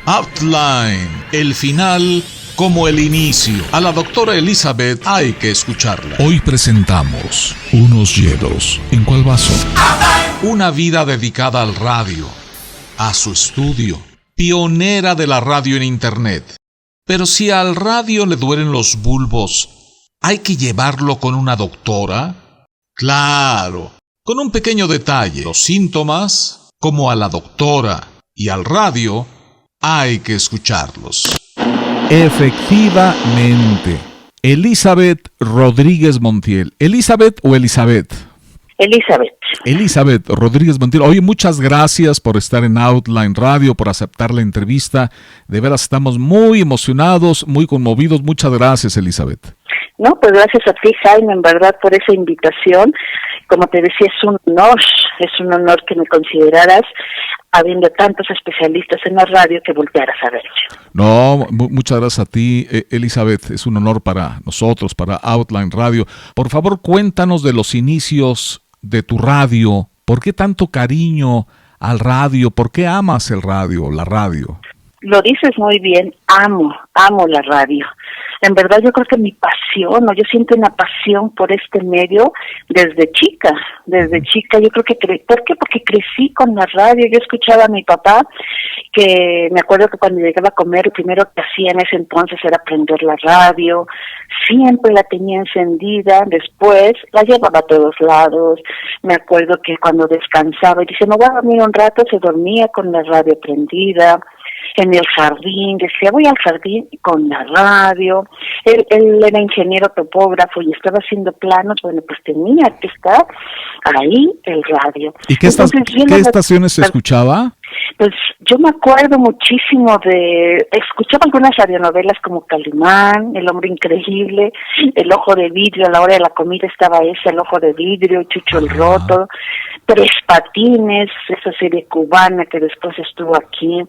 Outline, el final como el inicio. A la doctora Elizabeth hay que escucharla. Hoy presentamos Unos hielos. ¿En cuál vaso? Una vida dedicada al radio, a su estudio, pionera de la radio en Internet. Pero si al radio le duelen los bulbos, ¿hay que llevarlo con una doctora? Claro, con un pequeño detalle. Los síntomas, como a la doctora y al radio, hay que escucharlos. Efectivamente. Elizabeth Rodríguez Montiel. ¿Elizabeth o Elizabeth? Elizabeth. Elizabeth Rodríguez Montiel. Oye, muchas gracias por estar en Outline Radio, por aceptar la entrevista. De veras estamos muy emocionados, muy conmovidos. Muchas gracias, Elizabeth. No, pues gracias a ti, Jaime, en verdad, por esa invitación. Como te decía, es un honor que me consideraras, habiendo tantos especialistas en la radio, que voltearas a ver. No, muchas gracias a ti, Elizabeth. Es un honor para nosotros, para Outline Radio. Por favor, cuéntanos de los inicios de tu radio. ¿Por qué tanto cariño al radio? ¿Por qué amas el radio, la radio? Lo dices muy bien, amo la radio. En verdad yo creo que mi pasión, yo siento una pasión por este medio desde chica, yo creo que, ¿por qué? Porque crecí con la radio. Yo escuchaba a mi papá, que me acuerdo que cuando llegaba a comer, lo primero que hacía en ese entonces era prender la radio, siempre la tenía encendida, después la llevaba a todos lados. Me acuerdo que cuando descansaba y dice, me voy a dormir un rato, se dormía con la radio prendida. En el jardín, decía, voy al jardín con la radio. Él era ingeniero topógrafo y estaba haciendo planos. Bueno, pues tenía que estar ahí el radio. ¿Y qué estaciones se escuchaba? Pues yo me acuerdo muchísimo escuchaba algunas radionovelas como Calimán, El Hombre Increíble, El Ojo de Vidrio. A la hora de la comida estaba El Ojo de Vidrio, Chucho el Roto, Tres Patines, esa serie cubana que después estuvo aquí.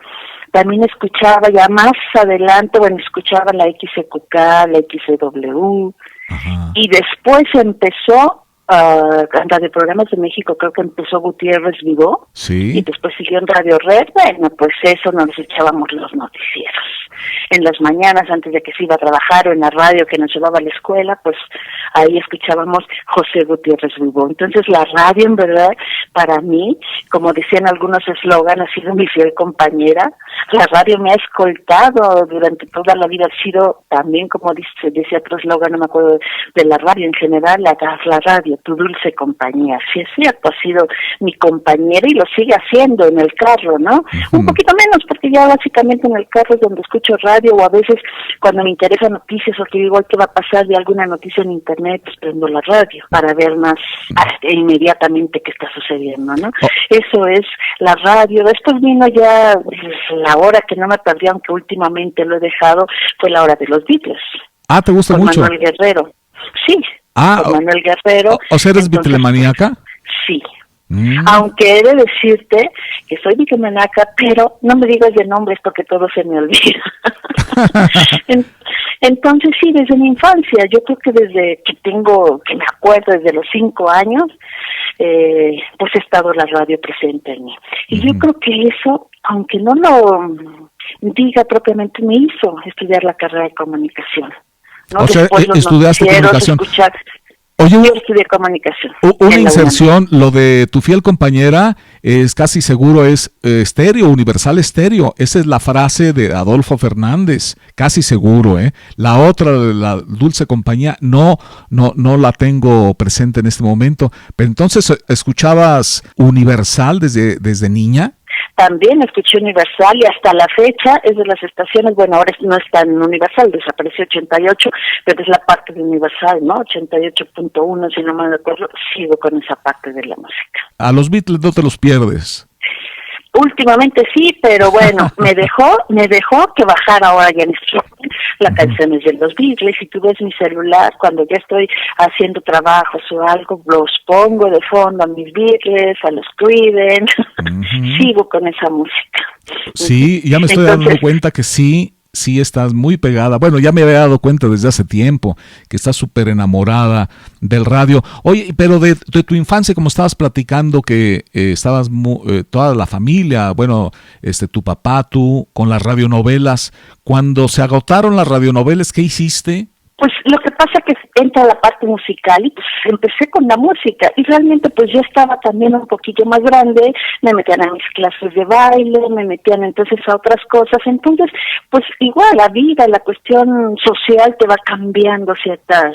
También escuchaba ya más adelante, escuchaba la XQK, la XW, y después empezó la de Programas de México, creo que empezó Gutiérrez Vivó, sí, y después siguió en Radio Red. Bueno, pues eso nos echábamos los noticieros. En las mañanas, antes de que se iba a trabajar, o en la radio que nos llevaba a la escuela, pues ahí escuchábamos José Gutiérrez Vivó. Entonces la radio, en verdad, para mí, como decían algunos eslogan, ha sido mi fiel compañera. La radio me ha escoltado durante toda la vida. Ha sido también, como decía otro eslogan, no me acuerdo, de la radio en general, la radio, tu dulce compañía. Sí es cierto, ha sido mi compañera y lo sigue haciendo en el carro, ¿no? Un poquito menos, porque ya básicamente en el carro es donde escucho radio, o a veces cuando me interesan noticias o que digo, ¿qué va a pasar de alguna noticia en internet? Pues prendo la radio para ver más inmediatamente qué está sucediendo, ¿no? Eso es la radio. Después vino ya la hora que no me perdí, aunque últimamente lo he dejado, fue la hora de los Beatles. Ah, ¿te gusta mucho? Manuel Guerrero. Sí. Con Manuel Guerrero. O sea, ¿eres Beatlemaníaca? Sí. Aunque he de decirte que soy beatlemaníaca, pero no me digas de nombres porque todo se me olvida. Entonces sí, desde mi infancia, yo creo que desde que me acuerdo, desde los 5 años, pues ha estado la radio presente en mí. Y yo creo que eso, aunque no lo diga propiamente, me hizo estudiar la carrera de comunicación, ¿no? O sea, estudiaste comunicación. Oye, yo estudié comunicación. Una inserción, lo de tu fiel compañera es casi seguro es estéreo, universal estéreo. Esa es la frase de Adolfo Fernández, casi seguro, ¿eh? La otra, la dulce compañía, no la tengo presente en este momento. Pero entonces, ¿escuchabas universal desde niña? También escuché Universal y hasta la fecha es de las estaciones, ahora no está en Universal, desapareció 88, pero es la parte de Universal, ¿no? 88.1, si no me acuerdo, sigo con esa parte de la música. A los Beatles no te los pierdes. Últimamente sí, pero bueno, me dejó que bajara ahora ya en streaming las canciones de los Beatles. Si tú ves mi celular, cuando ya estoy haciendo trabajos o algo, los pongo de fondo a mis Beatles, a los Creedence, sigo con esa música. Sí, ya me estoy dando cuenta que sí, sí estás muy pegada. Bueno, ya me había dado cuenta desde hace tiempo que estás súper enamorada del radio. Oye, pero de tu infancia, como estabas platicando, que estabas toda la familia, bueno, tu papá, tú, con las radionovelas. Cuando se agotaron las radionovelas, ¿qué hiciste? Pues lo que pasa es que entra la parte musical y pues empecé con la música y realmente pues yo estaba también un poquillo más grande, me metían a mis clases de baile, me metían entonces a otras cosas, entonces pues igual la vida, la cuestión social te va cambiando ciertas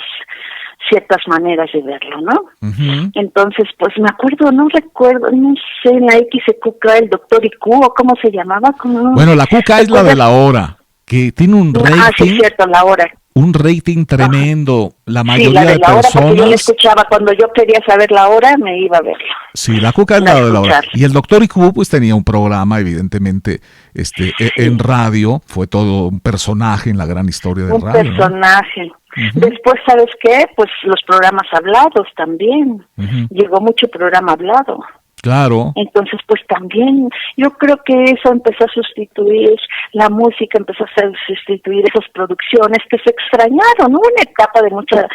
maneras de verlo, ¿no? Uh-huh. Entonces, pues me acuerdo, no recuerdo, no sé, en la XQK, el Doctor IQ, o cómo se llamaba. Bueno, la QK es la de la hora, que tiene un rating. Ah, sí, es cierto, la hora. Un rating tremendo. La mayoría sí, la de la personas. Hora, porque yo la escuchaba cuando yo quería saber la hora, me iba a verla. Sí, la QK es la de la hora. Y el Doctor IQ pues tenía un programa, evidentemente, en radio. Fue todo un personaje en la gran historia del radio. Un personaje. ¿No? Uh-huh. Después, ¿sabes qué? Pues los programas hablados también. Uh-huh. Llegó mucho programa hablado. Claro. Entonces, pues también yo creo que eso empezó a sustituir la música, empezó a sustituir esas producciones que se extrañaron. Hubo una etapa de mucha,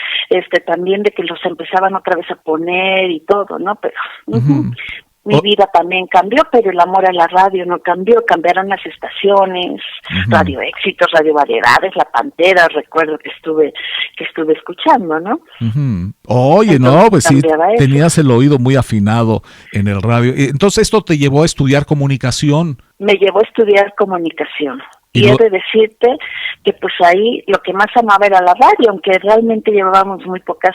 también de que los empezaban otra vez a poner y todo, ¿no? Pero uh-huh. Mi vida también cambió, pero el amor a la radio no cambió, cambiaron las estaciones, uh-huh. Radio Éxitos, Radio Variedades, La Pantera, recuerdo que estuve escuchando, ¿no? Uh-huh. Oye, entonces, no, pues sí, tenías el oído muy afinado en el radio. Entonces, ¿esto te llevó a estudiar comunicación? Me llevó a estudiar comunicación. Y he de decirte que pues ahí lo que más amaba era la radio, aunque realmente llevábamos muy pocas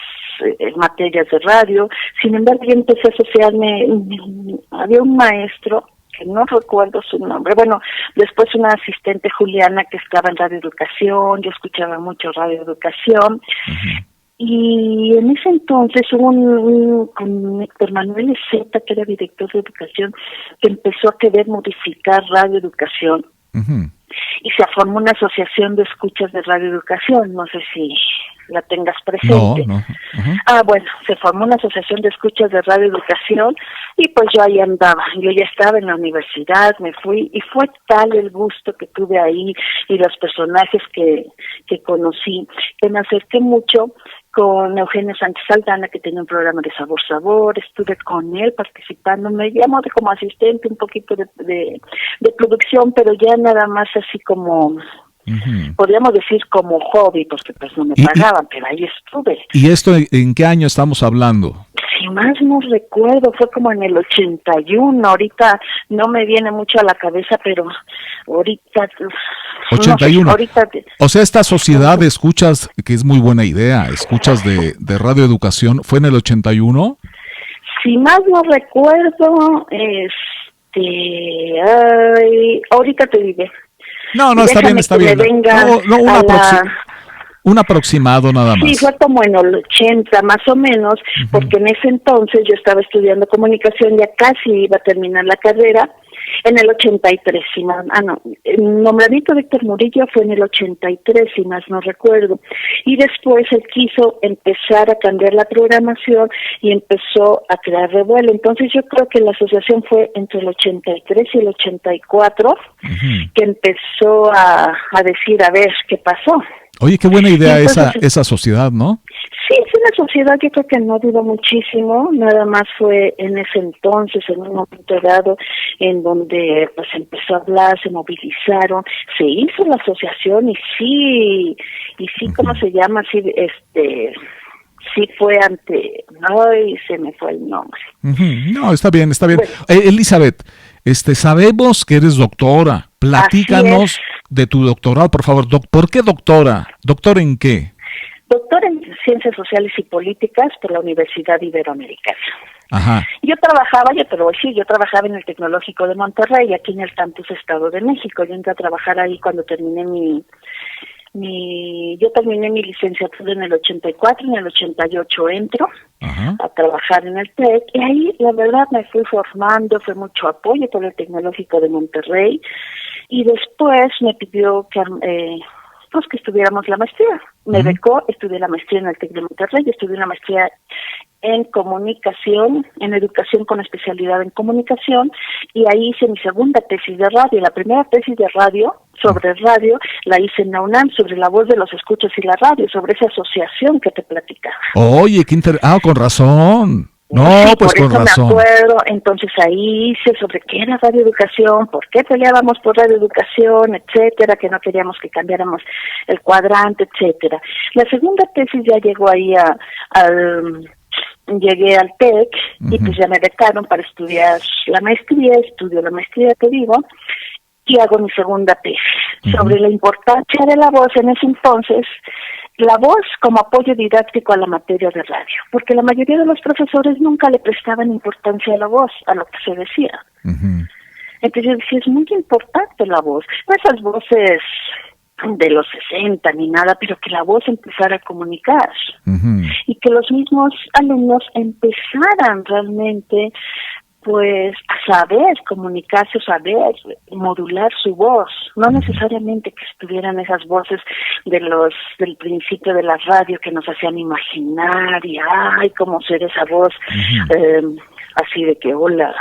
materias de radio. Sin embargo, yo empecé a asociarme, había un maestro, que no recuerdo su nombre, bueno, después una asistente Juliana que estaba en Radio Educación, yo escuchaba mucho Radio Educación. Uh-huh. Y en ese entonces hubo con Héctor Manuel Zeta, que era director de Educación, que empezó a querer modificar Radio Educación. Uh-huh. Y se formó una asociación de escuchas de Radio Educación, no sé si la tengas presente. No. Uh-huh. Bueno, se formó una asociación de escuchas de Radio Educación y pues yo ahí andaba, yo ya estaba en la universidad, me fui y fue tal el gusto que tuve ahí y los personajes que conocí, que me acerqué mucho con Eugenio Sánchez Aldana, que tenía un programa de Sabor, estuve con él participando, me llamó como asistente un poquito de producción, pero ya nada más así como, uh-huh. podríamos decir como hobby, porque pues no me pagaban, pero ahí estuve. ¿Y esto en qué año estamos hablando? Si más no recuerdo, fue como en el 81, ahorita no me viene mucho a la cabeza, pero ahorita... 81. No, ahorita, o sea, esta sociedad de escuchas, que es muy buena idea, escuchas de Radio Educación, ¿fue en el 81? Si más no recuerdo, ahorita te diré. No, está bien. Un aproximado nada más. Sí, fue como en el 80 más o menos, uh-huh. Porque en ese entonces yo estaba estudiando comunicación, ya casi iba a terminar la carrera, en el 83, el nombramiento de Héctor Murillo fue en el 83, si más no recuerdo, y después él quiso empezar a cambiar la programación y empezó a crear revuelo, entonces yo creo que la asociación fue entre el 83 y el 84, uh-huh. que empezó a decir, a ver, ¿qué pasó? Oye, qué buena idea entonces, esa sociedad, ¿no? Sí, es una sociedad yo creo que no duró muchísimo, nada más fue en ese entonces, en un momento dado, en donde pues empezó a hablar, se movilizaron, se hizo la asociación y sí, uh-huh. ¿Cómo se llama? Sí fue ante, se me fue el nombre. Uh-huh. No, está bien. Bueno. Elizabeth, sabemos que eres doctora, platícanos de tu doctorado, por favor. ¿Por qué doctora? ¿Doctor en qué? Doctora en Ciencias Sociales y Políticas por la Universidad Iberoamericana. Ajá. Yo trabajaba en el Tecnológico de Monterrey, aquí en el Campus Estado de México. Yo entré a trabajar ahí cuando terminé yo terminé mi licenciatura en el 84, en el 88 entro a trabajar en el TEC, y ahí la verdad me fui formando, fue mucho apoyo por el Tecnológico de Monterrey, y después me pidió que estudiáramos la maestría. Me becó, estudié la maestría en el TEC de Monterrey, estudié una maestría en comunicación, en educación con especialidad en comunicación, y ahí hice mi segunda tesis de radio. La primera tesis de radio, sobre radio, la hice en la UNAM, sobre la voz de los escuchas y la radio, sobre esa asociación que te platicaba. Oye, con razón. No, sí, pues por con eso razón. me acuerdo. Entonces ahí hice sobre qué era radioeducación, por qué peleábamos por radioeducación, etcétera, que no queríamos que cambiáramos el cuadrante, etcétera. La segunda tesis ya llegó ahí llegué al TEC y pues ya me becaron para estudiar la maestría, estudio la maestría, te digo, y hago mi segunda tesis sobre la importancia de la voz en ese entonces, la voz como apoyo didáctico a la materia de radio, porque la mayoría de los profesores nunca le prestaban importancia a la voz, a lo que se decía. Entonces yo decía, es muy importante la voz, no esas voces de los 60 ni nada, pero que la voz empezara a comunicar y que los mismos alumnos empezaran realmente pues a saber comunicarse, saber modular su voz, no necesariamente que estuvieran esas voces del principio de la radio que nos hacían imaginar y ay, cómo ser esa voz así de que hola,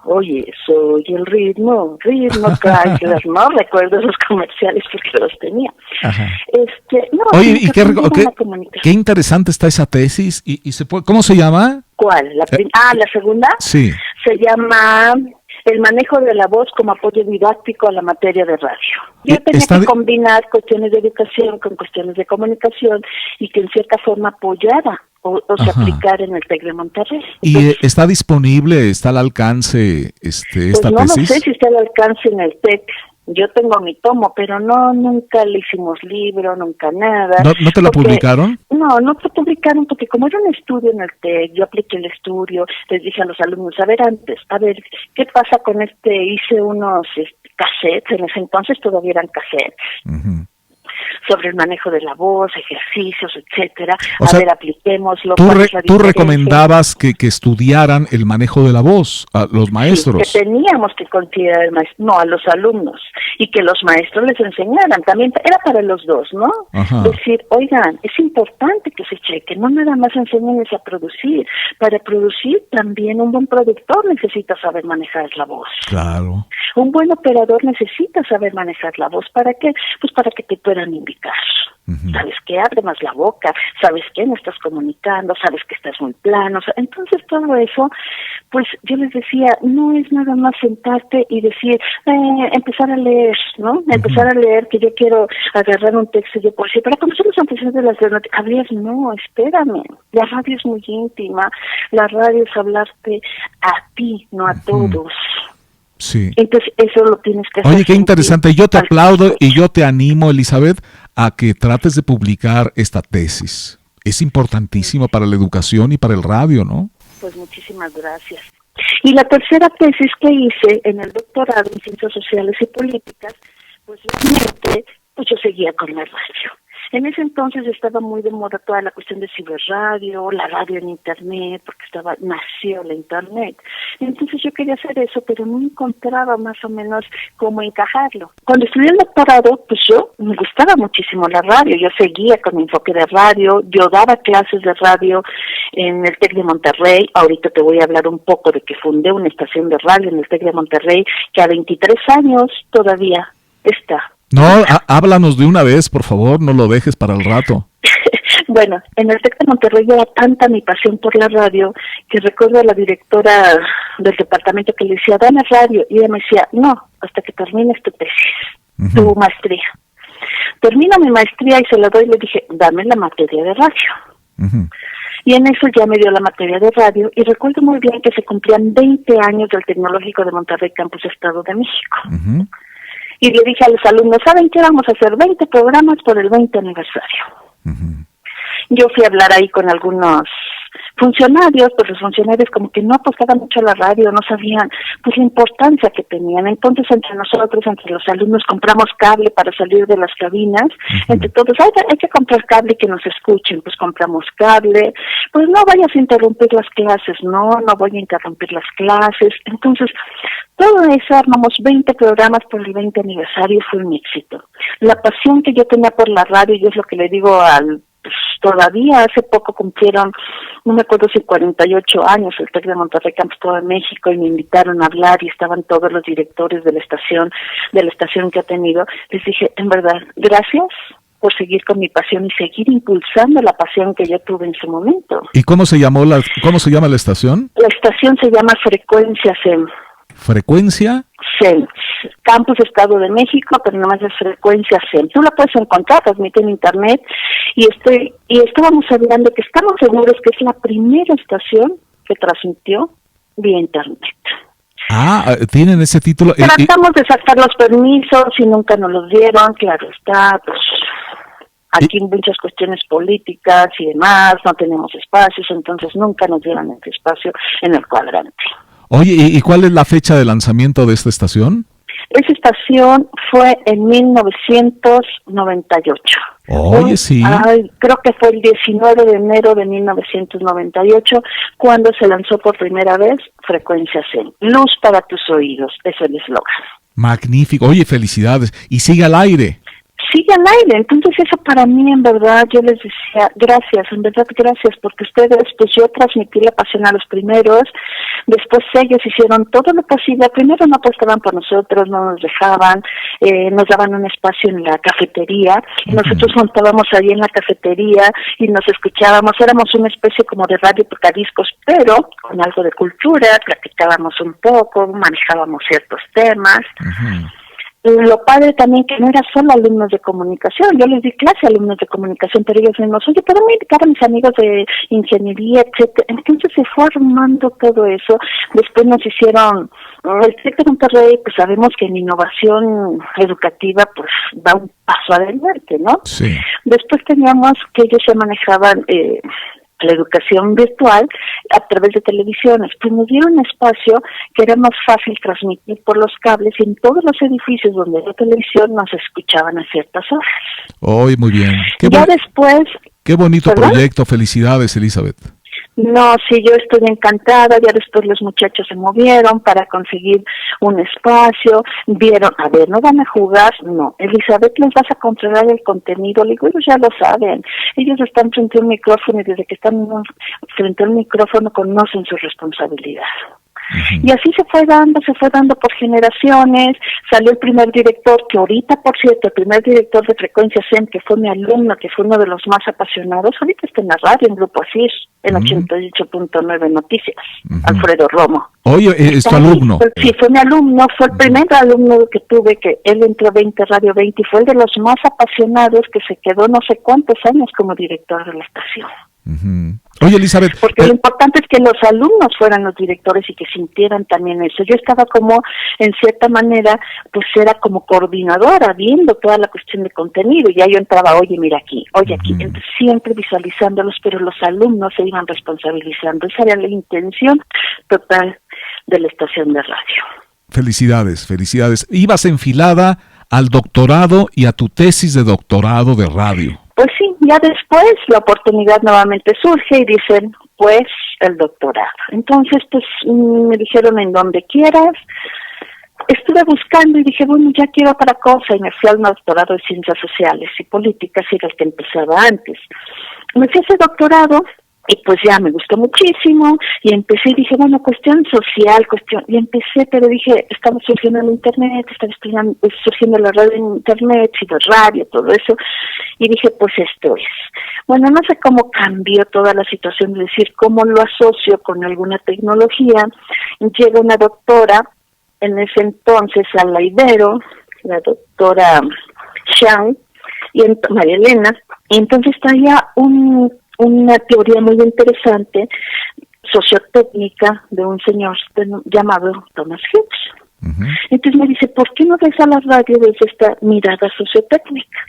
oye, soy el ritmo Chrysler, no recuerdo esos comerciales porque los tenía. No, oye, y qué interesante está esa tesis y se puede, ¿cómo se llama? ¿Cuál? La segunda. Sí. Se llama el manejo de la voz como apoyo didáctico a la materia de radio. Yo tenía que combinar cuestiones de educación con cuestiones de comunicación y que en cierta forma apoyara o se aplicara en el TEC de Monterrey. ¿Y está disponible, está al alcance esta tesis? No sé si está al alcance en el TEC. Yo tengo mi tomo, pero nunca le hicimos libro, nunca nada. ¿No te lo publicaron? No te publicaron porque como era un estudio en el TEC, yo apliqué el estudio, les dije a los alumnos, a ver, ¿qué pasa con hice unos cassettes, en ese entonces todavía eran cassettes. Sobre el manejo de la voz, ejercicios, etcétera. Apliquémoslo. Tú recomendabas que estudiaran el manejo de la voz a los maestros. Sí, que teníamos que considerar a los alumnos y que los maestros les enseñaran. También era para los dos, ¿no? Decir, oigan, es importante que se cheque, no nada más enseñenles a producir. Para producir también un buen productor necesita saber manejar la voz. Claro. Un buen operador necesita saber manejar la voz. ¿Para qué? Pues para que te puedan indicar. ¿Sabes qué? Abre más la boca. ¿Sabes qué? No estás comunicando. ¿Sabes que estás muy plano? Entonces todo eso, pues yo les decía, no es nada más sentarte y decir, empezar a leer, ¿no? Empezar a leer que yo quiero agarrar un texto y yo por sí, para conocer los antecedentes de las noticias. No, espérame. La radio es muy íntima. La radio es hablarte a ti, no a todos. Sí. Entonces eso lo tienes que hacer. Oye, qué interesante. Yo te aplaudo y yo te animo, Elizabeth, a que trates de publicar esta tesis. Es importantísimo para la educación y para el radio, ¿no? Pues muchísimas gracias. Y la tercera tesis que hice en el doctorado en Ciencias Sociales y Políticas, pues realmente yo seguía con la radio. En ese entonces estaba muy de moda toda la cuestión de ciberradio, la radio en internet, porque nació la internet. Entonces yo quería hacer eso, pero no encontraba más o menos cómo encajarlo. Cuando estudié el doctorado, pues me gustaba muchísimo la radio, yo seguía con mi enfoque de radio, yo daba clases de radio en el TEC de Monterrey. Ahorita te voy a hablar un poco de que fundé una estación de radio en el TEC de Monterrey, que a 23 años todavía está. No, háblanos de una vez, por favor, no lo dejes para el rato. Bueno, en el TEC de Monterrey era tanta mi pasión por la radio que recuerdo a la directora del departamento que le decía, dame radio, y ella me decía, no, hasta que termines tu tesis, tu maestría. Termino mi maestría y se la doy y le dije, dame la materia de radio. Y en eso ya me dio la materia de radio y recuerdo muy bien que se cumplían 20 años del Tecnológico de Monterrey, Campus Estado de México. Y le dije a los alumnos, ¿saben qué? Vamos a hacer 20 programas por el 20 aniversario. Yo fui a hablar ahí con algunos funcionarios, pues los funcionarios como que no apostaban mucho a la radio, no sabían pues la importancia que tenían. Entonces entre nosotros, entre los alumnos, compramos cable para salir de las cabinas. Entre todos, hay que comprar cable y que nos escuchen, pues compramos cable. Pues no vayas a interrumpir las clases, no voy a interrumpir las clases. Entonces, todo eso, armamos 20 programas por el 20 aniversario y fue un éxito. La pasión que yo tenía por la radio, y es lo que le digo al pues, todavía hace poco cumplieron, no me acuerdo si 48 años, el TEC de Monterrey, Campus Todo de México, y me invitaron a hablar y estaban todos los directores de la estación que ha tenido. Les dije, en verdad, gracias por seguir con mi pasión y seguir impulsando la pasión que yo tuve en su momento. ¿Y cómo se llama la estación? La estación se llama Frecuencia SEM. ¿Frecuencia? SEM, Campus Estado de México, pero nomás es Frecuencia SEM. Tú la puedes encontrar, transmite en internet, y estábamos hablando que estamos seguros que es la primera estación que transmitió vía internet. Tienen ese título. Tratamos de sacar los permisos y nunca nos los dieron, claro está, pues aquí muchas cuestiones políticas y demás, no tenemos espacios, entonces nunca nos dieron ese espacio en el cuadrante. Oye, ¿y cuál es la fecha de lanzamiento de esta estación? Esa estación fue en 1998. Oye, sí. Creo que fue el 19 de enero de 1998 cuando se lanzó por primera vez Frecuencia SEM. Luz para tus oídos, es el eslogan. Magnífico. Oye, felicidades. Y sigue al aire. Sigue al aire, entonces eso para mí en verdad, yo les decía, gracias, en verdad gracias, porque ustedes, pues yo transmití la pasión a los primeros, después ellos hicieron todo lo posible, primero no apostaban por nosotros, no nos dejaban, nos daban un espacio en la cafetería, y nosotros montábamos ahí en la cafetería y nos escuchábamos, éramos una especie como de radio tocadiscos, pero con algo de cultura, platicábamos un poco, manejábamos ciertos temas. Lo padre también que no era solo alumnos de comunicación, yo les di clase a alumnos de comunicación, pero ellos mismos, oye, ¿puedo invitar a mis amigos de ingeniería, etcétera? Entonces se fue armando todo eso. Después nos hicieron, el TEC de Monterrey, pues sabemos que en innovación educativa pues da un paso adelante, ¿no? Sí. Después teníamos que ellos se manejaban la educación virtual a través de televisiones, pues nos dieron un espacio que era más fácil transmitir por los cables, y en todos los edificios donde había televisión nos escuchaban a ciertas horas. Muy bien. Después... Qué bonito ¿Perdón? proyecto, felicidades, Elizabeth. No, sí, yo estoy encantada, ya después los muchachos se movieron para conseguir un espacio, vieron, a ver, ¿no van a jugar? No, Elizabeth, ¿les vas a controlar el contenido? Le digo, ellos ya lo saben, ellos están frente a un micrófono y desde que están frente al micrófono conocen su responsabilidad. Y así se fue dando por generaciones. Salió el primer director, que ahorita, por cierto, el primer director de Frecuencia SEM, que fue mi alumno, que fue uno de los más apasionados, ahorita está en la radio, en Grupo ASIR, en 88.9 Noticias, Alfredo Romo. Oye, ¿es tu alumno? Sí, fue mi alumno, fue el primer alumno que tuve, que él entró a Radio 20, y fue el de los más apasionados, que se quedó no sé cuántos años como director de la estación. Oye, Elizabeth, porque lo importante es que los alumnos fueran los directores y que sintieran también eso. Yo estaba como, en cierta manera, pues era como coordinadora, viendo toda la cuestión de contenido, y ya yo entraba, oye, mira aquí, oye aquí, entonces siempre visualizándolos, pero los alumnos se iban responsabilizando. Esa era la intención total de la estación de radio. Felicidades. Ibas enfilada al doctorado y a tu tesis de doctorado de radio. Pues sí, ya después la oportunidad nuevamente surge y dicen, pues, el doctorado. Entonces, pues, me dijeron en donde quieras. Estuve buscando y dije, bueno, ya quiero otra cosa, y me fui al doctorado de Ciencias Sociales y Políticas, y era el que empezaba antes. Me fui a ese doctorado y pues ya me gustó muchísimo, y empecé y dije, bueno, cuestión social, y empecé, pero dije, estaba surgiendo el internet, estaba surgiendo la radio en internet, y la radio, todo eso, y dije, pues esto es. Bueno, no sé cómo cambió toda la situación, es decir, cómo lo asocio con alguna tecnología. Llega una doctora, en ese entonces a la Ibero, la doctora Shang, y María Elena, y entonces traía una teoría muy interesante, sociotécnica, de un señor llamado Thomas Hughes. Entonces me dice, ¿por qué no ves a la radio desde esta mirada sociotécnica?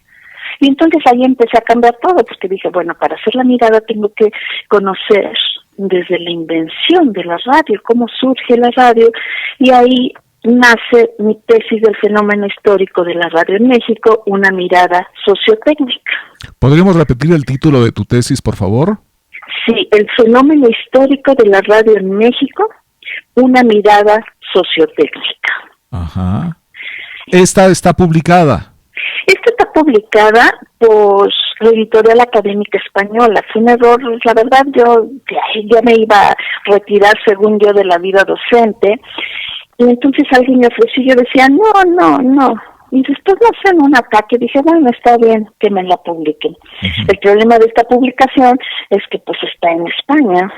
Y entonces ahí empecé a cambiar todo, porque dije, bueno, para hacer la mirada tengo que conocer desde la invención de la radio, cómo surge la radio, y ahí nace mi tesis del fenómeno histórico de la radio en México, una mirada sociotécnica. ¿Podríamos repetir el título de tu tesis, por favor? Sí, el fenómeno histórico de la radio en México, una mirada sociotécnica. Ajá. ¿Esta está publicada? Esta está publicada por la Editorial Académica Española. Fue un error, la verdad, yo ya me iba a retirar, según yo, de la vida docente, y entonces alguien me ofreció, yo decía, no, y después me hacen un ataque, dije, bueno, está bien que me la publiquen. Uh-huh. El problema de esta publicación es que pues está en España.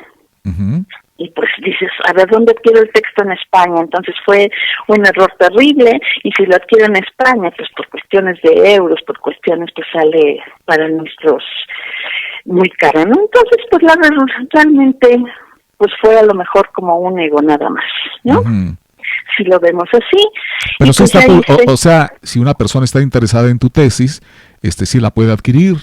Uh-huh. Y pues dices, a ver, ¿dónde adquiero el texto en España? Entonces fue un error terrible, y si lo adquiero en España, pues por cuestiones de euros, por cuestiones, pues sale para nuestros muy caro, ¿no? Entonces, pues realmente, pues fue a lo mejor como un ego nada más, ¿no? Uh-huh. Si lo vemos así. Pero si pues o sea, si una persona está interesada en tu tesis, sí la puede adquirir.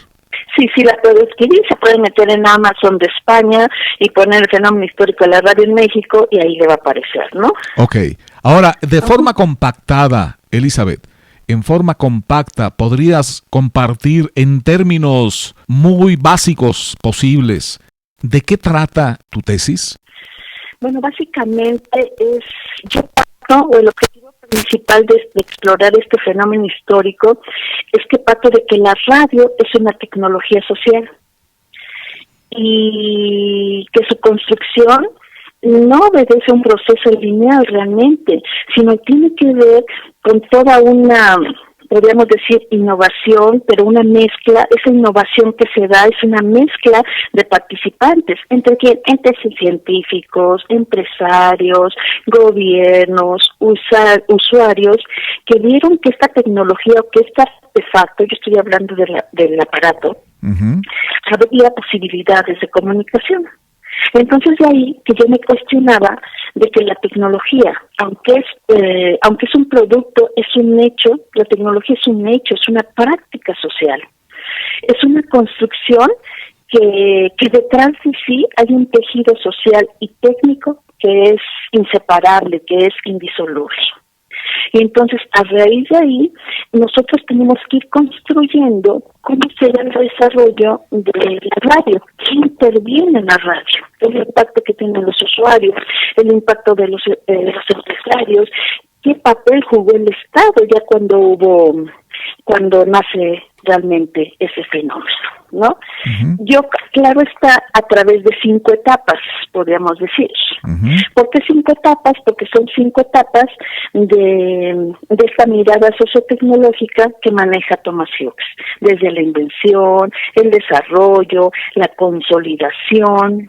Sí la puede adquirir, se puede meter en Amazon de España y poner el fenómeno histórico de la radio en México y ahí le va a aparecer, ¿no? Ok. Ahora, de forma compactada, Elizabeth, en forma compacta, ¿podrías compartir en términos muy básicos posibles de qué trata tu tesis? Bueno, básicamente el objetivo principal de explorar este fenómeno histórico es que parto de que la radio es una tecnología social y que su construcción no obedece a un proceso lineal realmente, sino tiene que ver con toda una, podríamos decir, innovación, pero una mezcla. Esa innovación que se da es una mezcla de participantes, entre científicos, empresarios, gobiernos, usuarios, que vieron que esta tecnología o que este artefacto, yo estoy hablando del aparato, uh-huh, había posibilidades de comunicación. Entonces de ahí que yo me cuestionaba de que la tecnología, aunque es un producto, es un hecho, la tecnología es un hecho, es una práctica social, es una construcción que detrás de sí hay un tejido social y técnico que es inseparable, que es indisoluble. Y entonces, a raíz de ahí, nosotros tenemos que ir construyendo cómo será el desarrollo de la radio, qué interviene en la radio, el impacto que tienen los usuarios, el impacto de los empresarios, qué papel jugó el Estado ya cuando nace realmente ese fenómeno, ¿no? Uh-huh. Claro está, a través de 5 etapas, podríamos decir. Uh-huh. ¿Por qué 5 etapas? Porque son 5 etapas de esta mirada sociotecnológica que maneja Thomas Hughes, desde la invención, el desarrollo, la consolidación,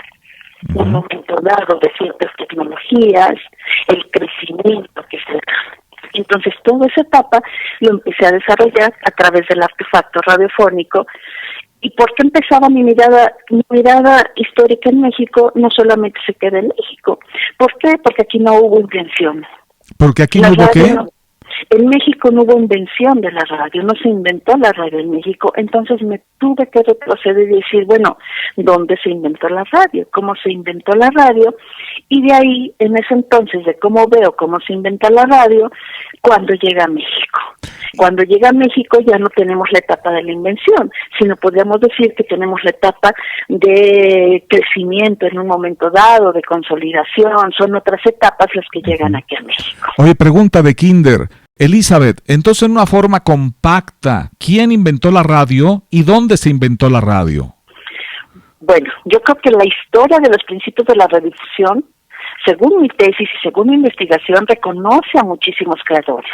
uh-huh, un momento dado de ciertas tecnologías, el crecimiento que se da. Entonces, toda esa etapa lo empecé a desarrollar a través del artefacto radiofónico. ¿Y por qué empezaba mi mirada histórica en México? No solamente se queda en México. ¿Por qué? Porque aquí no hubo invención. ¿Porque aquí no hubo qué? En México no hubo invención de la radio, no se inventó la radio en México, entonces me tuve que retroceder y decir, bueno, ¿dónde se inventó la radio? ¿Cómo se inventó la radio? Y de ahí, en ese entonces, de cómo veo cómo se inventa la radio, cuando llega a México. Cuando llega a México ya no tenemos la etapa de la invención, sino podríamos decir que tenemos la etapa de crecimiento en un momento dado, de consolidación, son otras etapas las que llegan aquí a México. Oye, pregunta de Kinder. Elizabeth, entonces en una forma compacta, ¿quién inventó la radio y dónde se inventó la radio? Bueno, yo creo que la historia de los principios de la radiodifusión, según mi tesis y según mi investigación, reconoce a muchísimos creadores.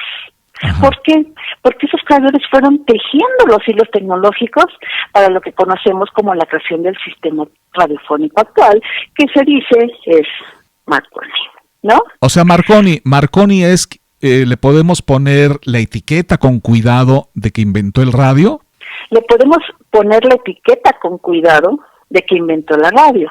Ajá. ¿Por qué? Porque esos creadores fueron tejiendo los hilos tecnológicos para lo que conocemos como la creación del sistema radiofónico actual, que se dice es Marconi, ¿no? O sea, Marconi es... ¿le podemos poner la etiqueta con cuidado de que inventó el radio? Le podemos poner la etiqueta con cuidado de que inventó la radio.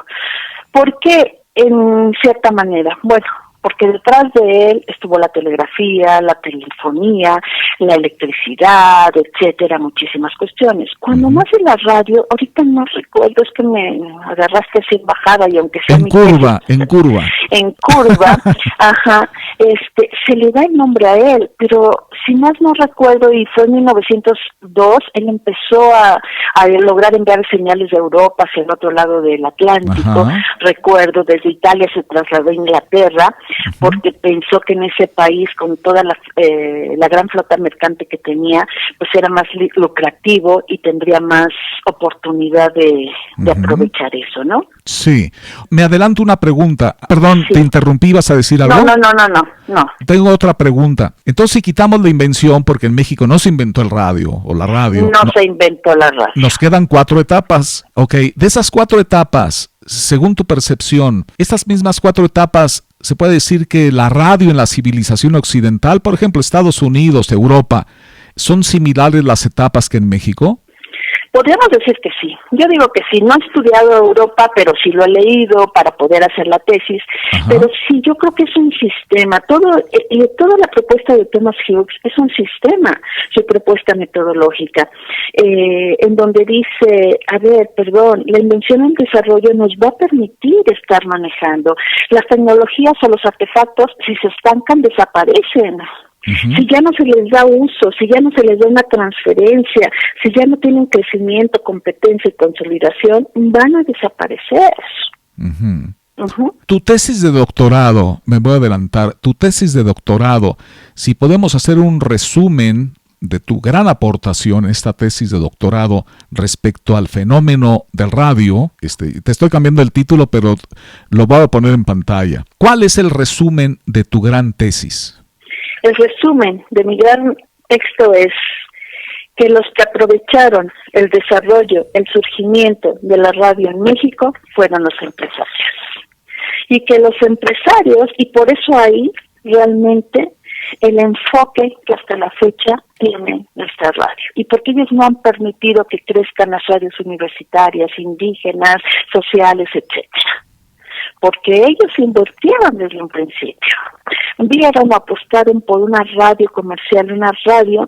¿Por qué en cierta manera? Bueno, porque detrás de él estuvo la telegrafía, la telefonía, la electricidad, etcétera, muchísimas cuestiones. Cuando nace la radio, ahorita no recuerdo, es que me agarraste así en bajada y aunque sea en curva, ajá, se le da el nombre a él, pero si más no recuerdo, y fue en 1902, él empezó a lograr enviar señales de Europa hacia el otro lado del Atlántico. Ajá. Recuerdo, desde Italia se trasladó a Inglaterra, porque pensó que en ese país, con toda la gran flota mercante que tenía, pues era más lucrativo y tendría más oportunidad de aprovechar eso, ¿no? Sí. Me adelanto una pregunta. Perdón, Sí. te interrumpí, ¿vas a decir algo? No. Tengo otra pregunta. Entonces, si quitamos la invención, porque en México no se inventó el radio o la radio. No se inventó la radio. Nos quedan 4 etapas. Ok, de esas 4 etapas, según tu percepción, estas mismas 4 etapas, ¿se puede decir que la radio en la civilización occidental, por ejemplo, Estados Unidos, Europa, son similares las etapas que en México? Podríamos decir que sí. Yo digo que sí. No he estudiado Europa, pero sí lo he leído para poder hacer la tesis. Ajá. Pero sí, yo creo que es un sistema. Toda la propuesta de Thomas Hughes es un sistema, su propuesta metodológica, en donde dice, la invención y el desarrollo nos va a permitir estar manejando. Las tecnologías o los artefactos, si se estancan, desaparecen. Si ya no se les da uso, si ya no se les da una transferencia, si ya no tienen crecimiento, competencia y consolidación, van a desaparecer. Tu tesis de doctorado, me voy a adelantar, si podemos hacer un resumen de tu gran aportación en esta tesis de doctorado respecto al fenómeno del radio, te estoy cambiando el título, pero lo voy a poner en pantalla. ¿Cuál es el resumen de tu gran tesis? El resumen de mi gran texto es que los que aprovecharon el desarrollo, el surgimiento de la radio en México fueron los empresarios. Y que los empresarios, y por eso ahí realmente el enfoque que hasta la fecha tiene nuestra radio. Y porque ellos no han permitido que crezcan las radios universitarias, indígenas, sociales, etcétera. Porque ellos invirtieron desde un principio. Vieron, apostaron por una radio comercial, una radio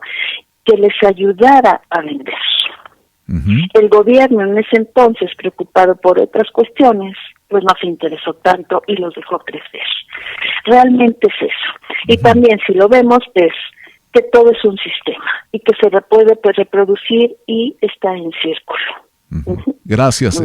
que les ayudara a vender. El gobierno en ese entonces, preocupado por otras cuestiones, pues no se interesó tanto y los dejó crecer. Realmente es eso. Y también, si lo vemos, es que todo es un sistema y que se puede reproducir y está en círculo. Gracias,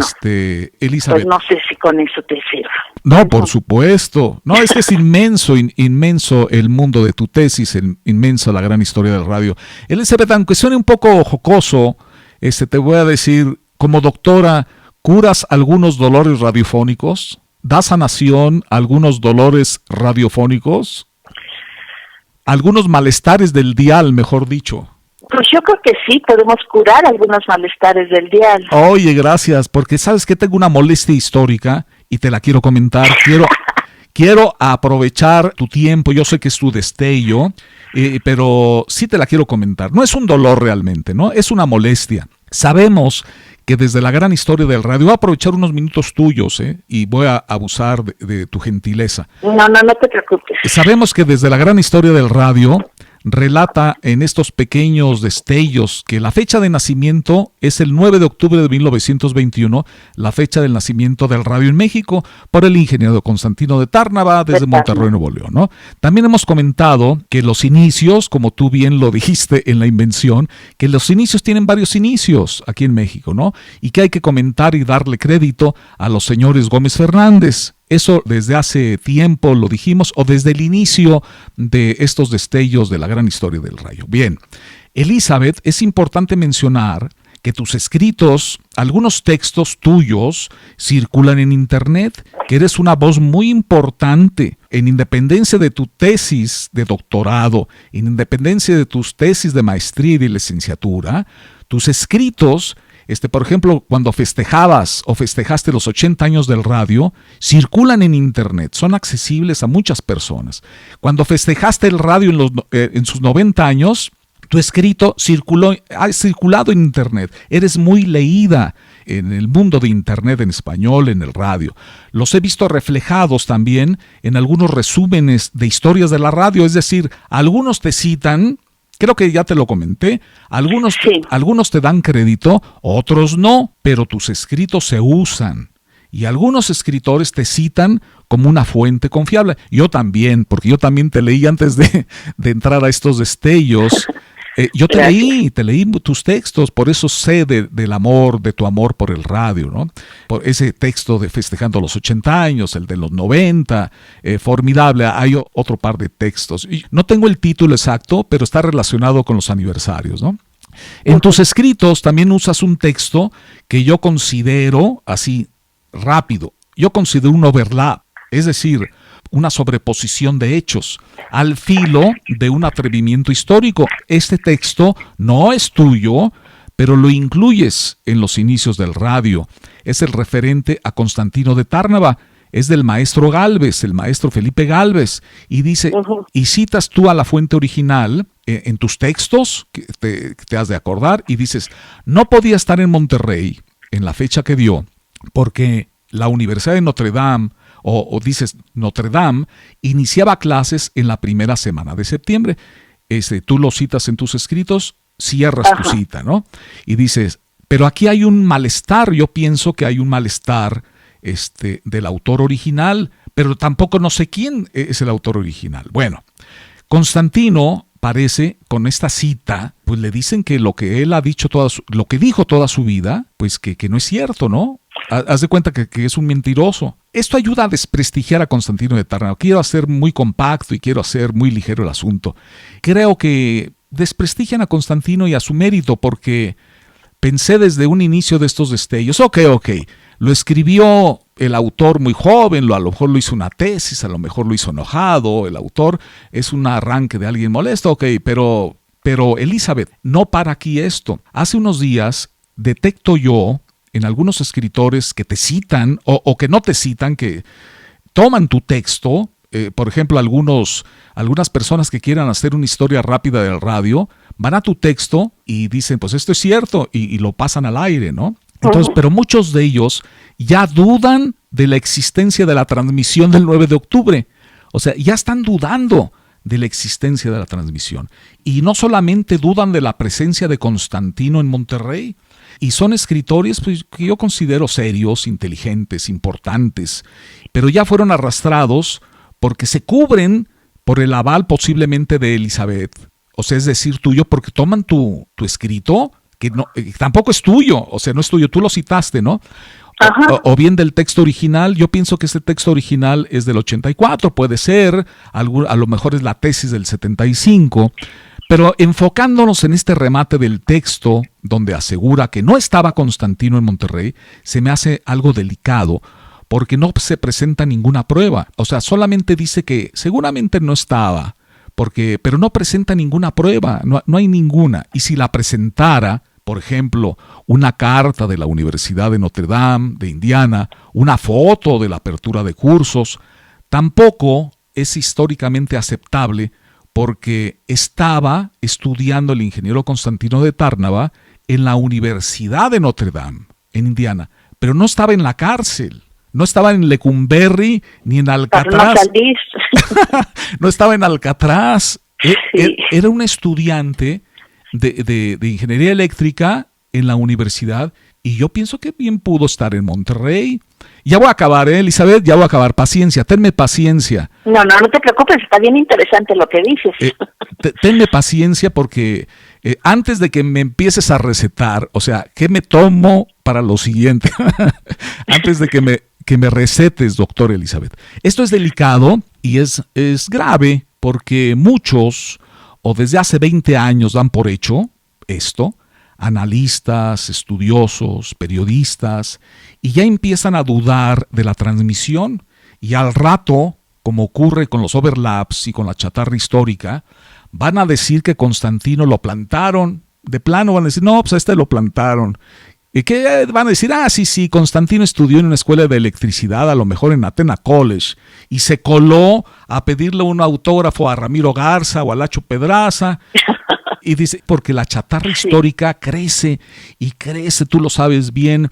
Elizabeth. Pues no sé si con eso te sirva. No, por supuesto. No, es que es inmenso el mundo de tu tesis, inmensa la gran historia del radio. Elizabeth, aunque suene un poco jocoso, te voy a decir, como doctora, ¿curas algunos dolores radiofónicos? ¿Das sanación a algunos dolores radiofónicos? Algunos malestares del dial, mejor dicho. Pues yo creo que sí, podemos curar algunos malestares del dial. Oye, gracias, porque sabes que tengo una molestia histórica y te la quiero comentar. Quiero aprovechar tu tiempo, yo sé que es tu destello, pero sí te la quiero comentar. No es un dolor realmente, ¿no? Es una molestia. Sabemos que desde la gran historia del radio, voy a aprovechar unos minutos tuyos, y voy a abusar de tu gentileza. No te preocupes. Sabemos que desde la gran historia del radio relata en estos pequeños destellos que la fecha de nacimiento es el 9 de octubre de 1921, la fecha del nacimiento del radio en México, por el ingeniero Constantino de Tárnava desde Monterrey, Nuevo León, ¿no? También hemos comentado que los inicios, como tú bien lo dijiste en la invención, que los inicios tienen varios inicios aquí en México, ¿no? Y que hay que comentar y darle crédito a los señores Gómez Fernández. Eso desde hace tiempo lo dijimos, o desde el inicio de estos destellos de la gran historia del radio. Bien, Elizabeth, es importante mencionar que tus escritos, algunos textos tuyos, circulan en Internet, que eres una voz muy importante, en independencia de tu tesis de doctorado, en independencia de tus tesis de maestría y de licenciatura, tus escritos, por ejemplo, cuando festejabas o festejaste los 80 años del radio, circulan en Internet, son accesibles a muchas personas. Cuando festejaste el radio en sus 90 años, tu escrito ha circulado en Internet. Eres muy leída en el mundo de Internet en español, en el radio. Los he visto reflejados también en algunos resúmenes de historias de la radio, es decir, algunos te citan. Creo que ya te lo comenté, algunos te dan crédito, otros no, pero tus escritos se usan. Y algunos escritores te citan como una fuente confiable. Yo también, porque yo también te leí antes de entrar a estos destellos. Yo Gracias. te leí tus textos, por eso sé del amor, de tu amor por el radio, ¿no? Por ese texto de Festejando los 80 años, el de los 90, formidable. Hay otro par de textos. Y no tengo el título exacto, pero está relacionado con los aniversarios, ¿no? En tus escritos también usas un texto que yo considero así rápido. Yo considero un overlap, es decir, una sobreposición de hechos al filo de un atrevimiento histórico. Este texto no es tuyo, pero lo incluyes en los inicios del radio. Es el referente a Constantino de Tárnava, es del maestro Gálvez, el maestro Felipe Gálvez, y dice, y citas tú a la fuente original en tus textos, que te has de acordar, y dices, no podía estar en Monterrey en la fecha que dio, porque la Universidad de Notre Dame, o dices Notre Dame, iniciaba clases en la primera semana de septiembre. Tú lo citas en tus escritos, cierras tu cita, ¿no? Y dices, pero aquí hay un malestar, yo pienso que hay un malestar del autor original, pero tampoco no sé quién es el autor original. Bueno, Constantino parece, con esta cita, pues le dicen que lo que él ha dicho lo que dijo toda su vida, pues que no es cierto, ¿no? Haz de cuenta que es un mentiroso. Esto ayuda a desprestigiar a Constantino de Tárnava. Quiero hacer muy compacto y quiero hacer muy ligero el asunto. Creo que desprestigian a Constantino y a su mérito porque pensé desde un inicio de estos destellos, ok, lo escribió el autor muy joven, a lo mejor lo hizo una tesis, a lo mejor lo hizo enojado, el autor es un arranque de alguien molesto, ok, pero Elizabeth, no para aquí esto. Hace unos días detecto yo en algunos escritores que te citan o que no te citan, que toman tu texto, por ejemplo, algunas personas que quieran hacer una historia rápida del radio, van a tu texto y dicen, pues esto es cierto, y lo pasan al aire, ¿no? Entonces, pero muchos de ellos ya dudan de la existencia de la transmisión del 9 de octubre. O sea, ya están dudando de la existencia de la transmisión. Y no solamente dudan de la presencia de Constantino en Monterrey, y son escritores pues, que yo considero serios, inteligentes, importantes, pero ya fueron arrastrados porque se cubren por el aval posiblemente de Elizabeth. O sea, es decir, tuyo, porque toman tu escrito, que no, tampoco es tuyo, o sea, no es tuyo, tú lo citaste, ¿no? O bien del texto original. Yo pienso que este texto original es del 84, puede ser, a lo mejor es la tesis del 75, pero enfocándonos en este remate del texto, donde asegura que no estaba Constantino en Monterrey, se me hace algo delicado, porque no se presenta ninguna prueba. O sea, solamente dice que seguramente no estaba, pero no presenta ninguna prueba, no hay ninguna. Y si la presentara, por ejemplo, una carta de la Universidad de Notre Dame, de Indiana, una foto de la apertura de cursos, tampoco es históricamente aceptable porque estaba estudiando el ingeniero Constantino de Tárnava en la Universidad de Notre Dame, en Indiana, pero no estaba en la cárcel, no estaba en Lecumberri ni en Alcatraz. No estaba en Alcatraz, era un estudiante de ingeniería eléctrica en la universidad, y yo pienso que bien pudo estar en Monterrey. Ya voy a acabar, Elizabeth, ya voy a acabar. Paciencia, tenme paciencia. No te preocupes, está bien interesante lo que dices. Tenme paciencia porque antes de que me empieces a recetar, o sea, ¿qué me tomo para lo siguiente? Antes de que me recetes, doctor Elizabeth. Esto es delicado y es grave porque muchos, o desde hace 20 años dan por hecho esto, analistas, estudiosos, periodistas, y ya empiezan a dudar de la transmisión, y al rato, como ocurre con los overlaps y con la chatarra histórica, van a decir que Constantino lo plantaron, de plano van a decir, no, pues a este lo plantaron. ¿Y qué van a decir? Sí, Constantino estudió en una escuela de electricidad, a lo mejor en Athena College, y se coló a pedirle un autógrafo a Ramiro Garza o a Lacho Pedraza. Y dice, porque la chatarra histórica crece y crece, tú lo sabes bien,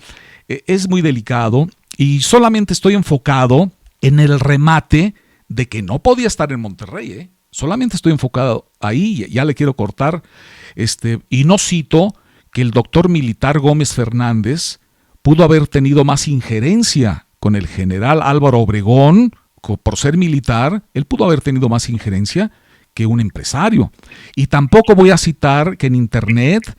es muy delicado, y solamente estoy enfocado en el remate de que no podía estar en Monterrey, solamente estoy enfocado ahí, ya le quiero cortar, y no cito que el doctor militar Gómez Fernández pudo haber tenido más injerencia con el general Álvaro Obregón, por ser militar, él pudo haber tenido más injerencia que un empresario. Y tampoco voy a citar que en Internet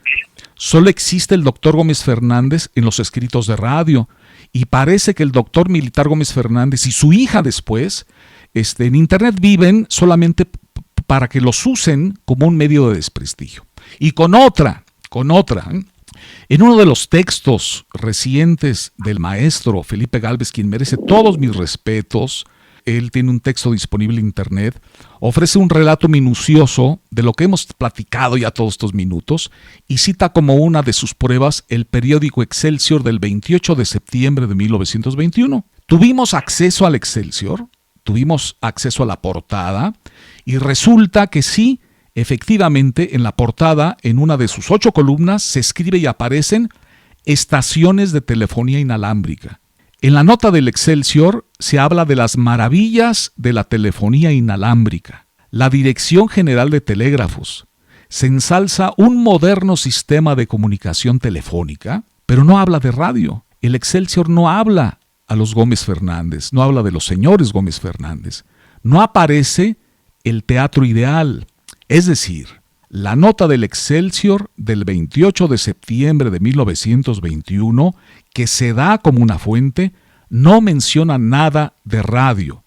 solo existe el doctor Gómez Fernández en los escritos de radio. Y parece que el doctor Militar Gómez Fernández y su hija después, en Internet viven solamente para que los usen como un medio de desprestigio. Y con otra, en uno de los textos recientes del maestro Felipe Gálvez, quien merece todos mis respetos, él tiene un texto disponible en Internet, ofrece un relato minucioso de lo que hemos platicado ya todos estos minutos y cita como una de sus pruebas el periódico Excelsior del 28 de septiembre de 1921. Tuvimos acceso al Excelsior, tuvimos acceso a la portada y resulta que sí, efectivamente, en la portada, en una de sus 8 columnas, se escribe y aparecen estaciones de telefonía inalámbrica. En la nota del Excelsior se habla de las maravillas de la telefonía inalámbrica, la Dirección General de Telégrafos. Se ensalza un moderno sistema de comunicación telefónica, pero no habla de radio. El Excelsior no habla a los Gómez Fernández, no habla de los señores Gómez Fernández. No aparece el Teatro Ideal. Es decir, la nota del Excelsior del 28 de septiembre de 1921, que se da como una fuente, no menciona nada de radio.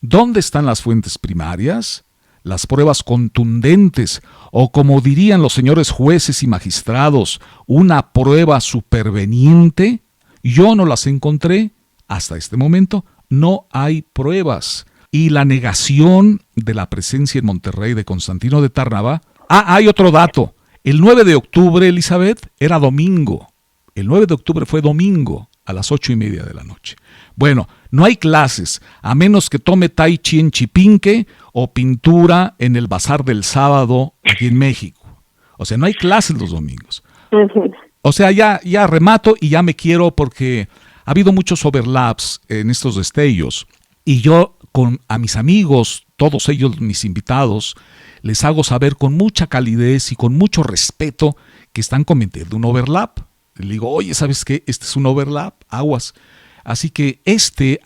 ¿Dónde están las fuentes primarias? Las pruebas contundentes, o como dirían los señores jueces y magistrados, una prueba superveniente. Yo no las encontré. Hasta este momento no hay pruebas. Y la negación de la presencia en Monterrey de Constantino de Tárnava. Hay otro dato. El 9 de octubre, Elizabeth, era domingo. El 9 de octubre fue domingo a las 8:30 de la noche. Bueno, no hay clases, a menos que tome tai chi en Chipinque o pintura en el Bazar del Sábado aquí en México. O sea, no hay clases los domingos. O sea, ya remato y ya me quiero porque ha habido muchos overlaps en estos destellos. Y yo a mis amigos, todos ellos mis invitados, les hago saber con mucha calidez y con mucho respeto que están cometiendo un overlap. Le digo, oye, ¿sabes qué? Este es un overlap, aguas. Así que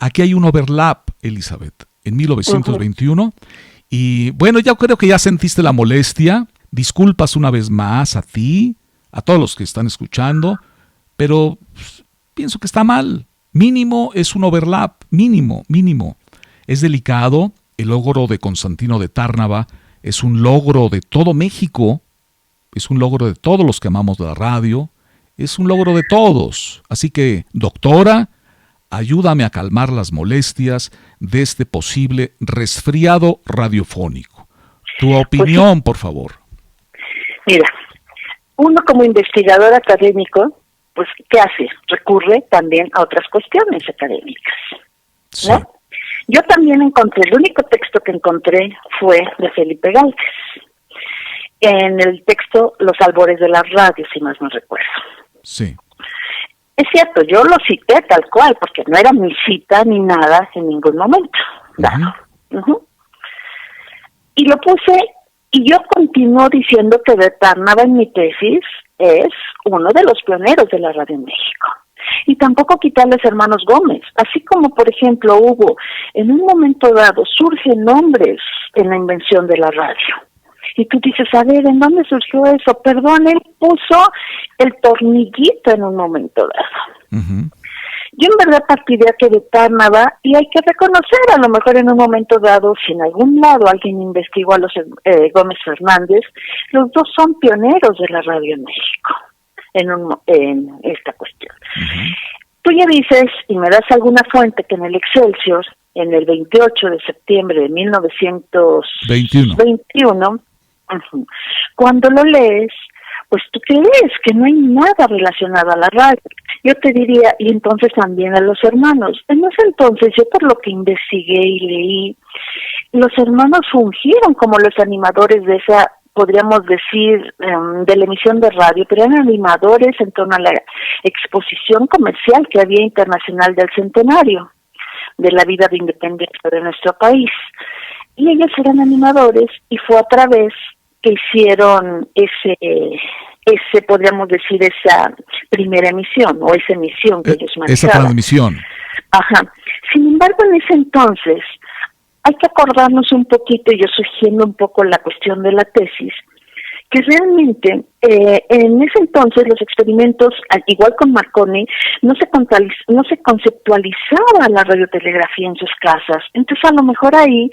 aquí hay un overlap, Elizabeth, en 1921. Y bueno, ya creo que ya sentiste la molestia. Disculpas una vez más a ti, a todos los que están escuchando, pero pienso que está mal. Mínimo es un overlap, mínimo. Es delicado. El logro de Constantino de Tárnava es un logro de todo México, es un logro de todos los que amamos la radio, es un logro de todos. Así que, doctora, ayúdame a calmar las molestias de este posible resfriado radiofónico. Tu opinión, por favor. Mira, uno como investigador académico, pues, ¿qué hace? Recurre también a otras cuestiones académicas, ¿no? Sí. Yo también el único texto que encontré fue de Felipe Gálvez. En el texto Los albores de la radio, si más no recuerdo. Sí. Es cierto, yo lo cité tal cual, porque no era mi cita ni nada en ningún momento. Y lo puse, y yo continúo diciendo que de Tárnava en mi tesis es uno de los pioneros de la radio en México. Y tampoco quitarles hermanos Gómez, así como por ejemplo hubo, en un momento dado, surgen nombres en la invención de la radio. Y tú dices, a ver, ¿en dónde surgió eso? Perdón, él puso el tornillito en un momento dado. Yo en verdad partiría que de Tárnava, y hay que reconocer, a lo mejor en un momento dado, si en algún lado alguien investigó a los Gómez Fernández, los dos son pioneros de la radio en México, en esta cuestión. Tú ya dices, y me das alguna fuente, que en el Excelsior, en el 28 de septiembre de 1921, cuando lo lees, pues tú crees que no hay nada relacionado a la radio. Yo te diría, y entonces también a los hermanos. En ese entonces, yo por lo que investigué y leí, los hermanos fungieron como los animadores de esa, podríamos decir, de la emisión de radio, pero eran animadores en torno a la exposición comercial que había internacional del centenario de la vida de independencia de nuestro país. Y ellos eran animadores, y fue a través que hicieron ese podríamos decir, esa primera emisión, o esa emisión que ellos manejaban. Esa transmisión. Sin embargo, en ese entonces, hay que acordarnos un poquito, y yo sugiero un poco la cuestión de la tesis, que realmente en ese entonces los experimentos, al igual con Marconi, no se conceptualizaba la radiotelegrafía en sus casas. Entonces a lo mejor ahí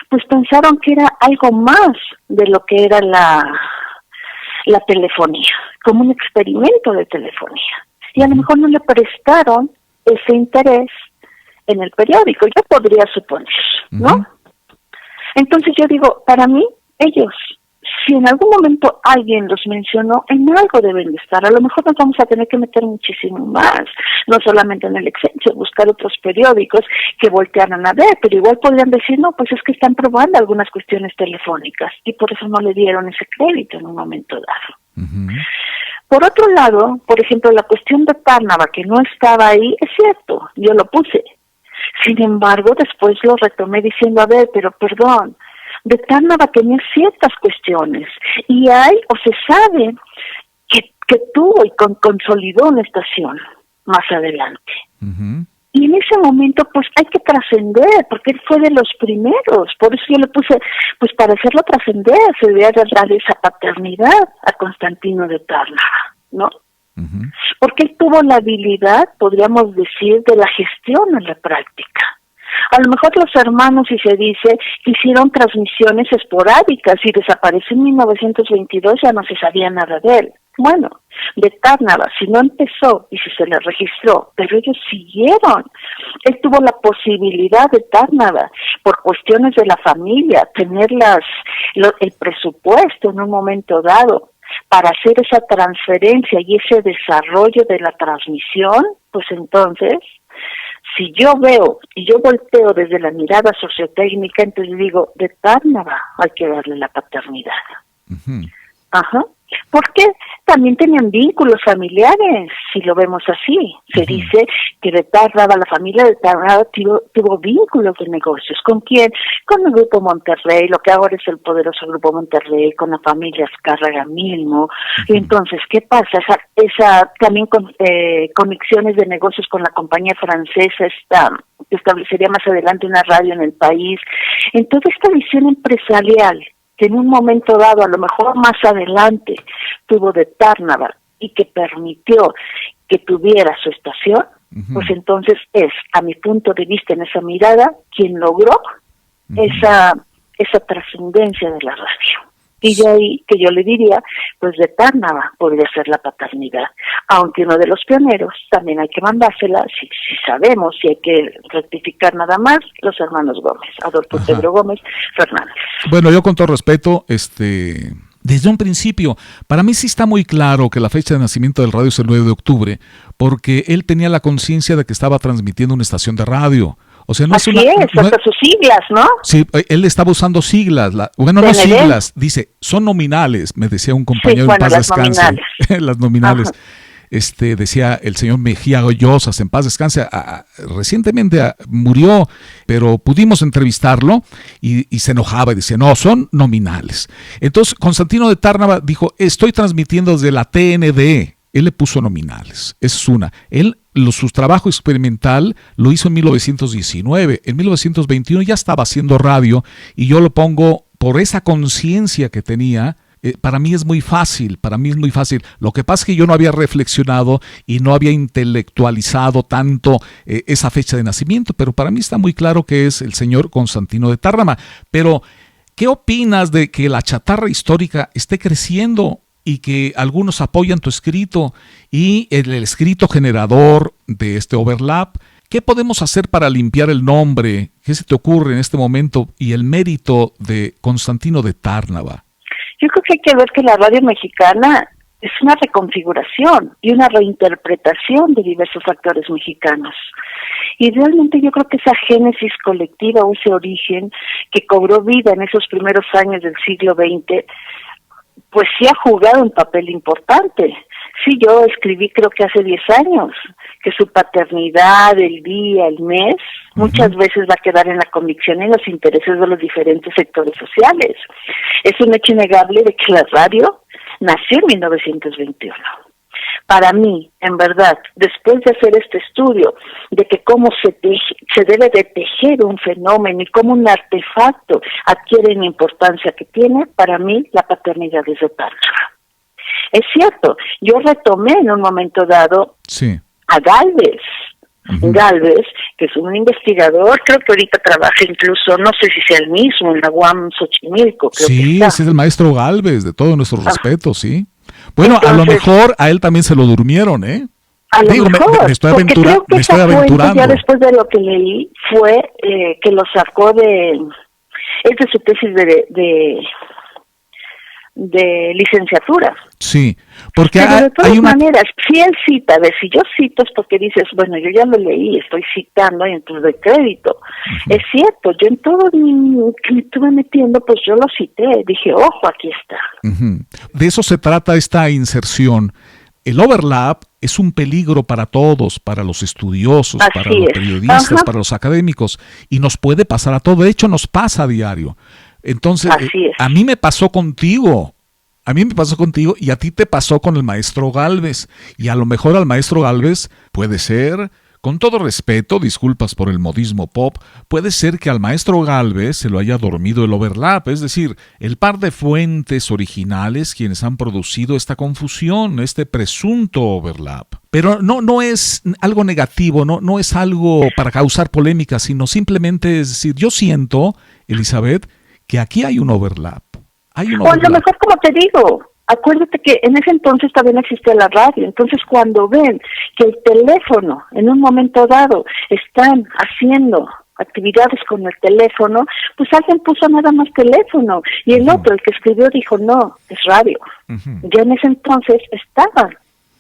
pues pensaron que era algo más de lo que era la telefonía, como un experimento de telefonía. Y a lo mejor no le prestaron ese interés en el periódico, yo podría suponer, ¿no? Entonces yo digo, para mí, ellos, si en algún momento alguien los mencionó, en algo deben de estar. A lo mejor nos vamos a tener que meter muchísimo más, no solamente en el Excelsior, buscar otros periódicos que voltearan a ver, pero igual podrían decir, no, pues es que están probando algunas cuestiones telefónicas y por eso no le dieron ese crédito en un momento dado. Por otro lado, por ejemplo, la cuestión de Tárnava, que no estaba ahí, es cierto, yo lo puse. Sin embargo, después lo retomé diciendo, a ver, pero perdón, de Tárnava tenía ciertas cuestiones y hay, o se sabe, que tuvo y consolidó una estación más adelante. Y en ese momento, pues hay que trascender, porque él fue de los primeros. Por eso yo le puse, pues para hacerlo trascender, se debía dar esa paternidad a Constantino de Tárnava, ¿no? Porque él tuvo la habilidad, podríamos decir, de la gestión en la práctica. A lo mejor los hermanos, si se dice, hicieron transmisiones esporádicas y desapareció en 1922, ya no se sabía nada de él. Bueno, de Tárnava, si no empezó y si se le registró, pero ellos siguieron. Él tuvo la posibilidad de Tárnava, por cuestiones de la familia, tener el presupuesto en un momento dado para hacer esa transferencia y ese desarrollo de la transmisión. Pues entonces, si yo veo y yo volteo desde la mirada sociotécnica, entonces digo, de Tárnava hay que darle la paternidad. Porque también tenían vínculos familiares, si lo vemos así. Se dice que de Tárnava, la familia de Tárnava tuvo vínculos de negocios. ¿Con quién? Con el Grupo Monterrey, lo que ahora es el poderoso Grupo Monterrey, con la familia Azcárraga mismo. Y entonces, ¿qué pasa? Esa también con conexiones de negocios con la compañía francesa, que establecería más adelante una radio en el país. En toda esta visión empresarial, que en un momento dado, a lo mejor más adelante, tuvo de Tárnava y que permitió que tuviera su estación, pues entonces es, a mi punto de vista, en esa mirada, quien logró esa trascendencia de la radio. Y de ahí que yo le diría, pues de Tárnava podría ser la paternidad. Aunque uno de los pioneros, también hay que mandársela, si sabemos, si hay que rectificar nada más, los hermanos Gómez, Adolfo Pedro Gómez Fernández. Bueno, yo con todo respeto, desde un principio, para mí sí está muy claro que la fecha de nacimiento del radio es el 9 de octubre, porque él tenía la conciencia de que estaba transmitiendo una estación de radio. O sea, hasta sus siglas, ¿no? Sí, él estaba usando siglas. No siglas, dice, son nominales, me decía un compañero en paz descanse. Las nominales. Decía el señor Mejía Goyosas, en paz descanse, recientemente murió, pero pudimos entrevistarlo y se enojaba y decía, no, son nominales. Entonces, Constantino de Tárnava dijo, estoy transmitiendo desde la TND. Él le puso nominales, esa es una. Su trabajo experimental lo hizo en 1919, en 1921 ya estaba haciendo radio y yo lo pongo por esa conciencia que tenía. Para mí es muy fácil. Lo que pasa es que yo no había reflexionado y no había intelectualizado tanto esa fecha de nacimiento, pero para mí está muy claro que es el señor Constantino de Tárnava. Pero, ¿qué opinas de que la chatarra histórica esté creciendo y que algunos apoyan tu escrito y el escrito generador de este overlap? ¿Qué podemos hacer para limpiar el nombre? ¿Qué se te ocurre en este momento y el mérito de Constantino de Tárnava? Yo creo que hay que ver que la radio mexicana es una reconfiguración y una reinterpretación de diversos actores mexicanos. Y realmente yo creo que esa génesis colectiva o ese origen que cobró vida en esos primeros años del siglo XX, pues sí ha jugado un papel importante. Sí, yo escribí creo que hace 10 años que su paternidad, el día, el mes, muchas veces va a quedar en la convicción y en los intereses de los diferentes sectores sociales. Es un hecho innegable de que la radio nació en 1921. para mí, en verdad, después de hacer este estudio de que cómo se debe de tejer un fenómeno y cómo un artefacto adquiere la importancia que tiene, para mí la paternidad es de Tantra. Es cierto, yo retomé en un momento dado a Gálvez. Gálvez, que es un investigador, creo que ahorita trabaja incluso, no sé si sea el mismo, en la UAM Xochimilco. Sí, ese es el maestro Gálvez, de todo nuestro respeto, sí. Bueno, entonces, a lo mejor a él también se lo durmieron, ¿eh? A lo mejor, me estoy aventurando. Ya después de lo que leí, fue que lo sacó es de su tesis de licenciatura. Sí, porque pero de todas maneras, si él cita, si yo cito es porque dices, bueno, yo ya lo leí, estoy citando y entonces doy crédito. Es cierto, yo en todo que me estuve metiendo, pues yo lo cité, dije, ojo, aquí está. De eso se trata esta inserción. El overlap es un peligro para todos, para los estudiosos, para los periodistas, para los académicos, y nos puede pasar a todos. De hecho, nos pasa a diario. Entonces, a mí me pasó contigo. Y a ti te pasó con el maestro Gálvez. Y a lo mejor al maestro Gálvez puede ser, con todo respeto, disculpas por el modismo pop, puede ser que al maestro Gálvez se lo haya dormido el overlap, es decir, el par de fuentes originales quienes han producido esta confusión, este presunto overlap. Pero no es algo negativo, no es algo para causar polémica, sino simplemente es decir, yo siento, Elizabeth, que aquí hay un overlap. O a lo mejor, como te digo, acuérdate que en ese entonces también existía la radio. Entonces, cuando ven que el teléfono, en un momento dado, están haciendo actividades con el teléfono, pues alguien puso nada más teléfono. Y el otro, el que escribió, dijo, no, es radio. Ya en ese entonces estaban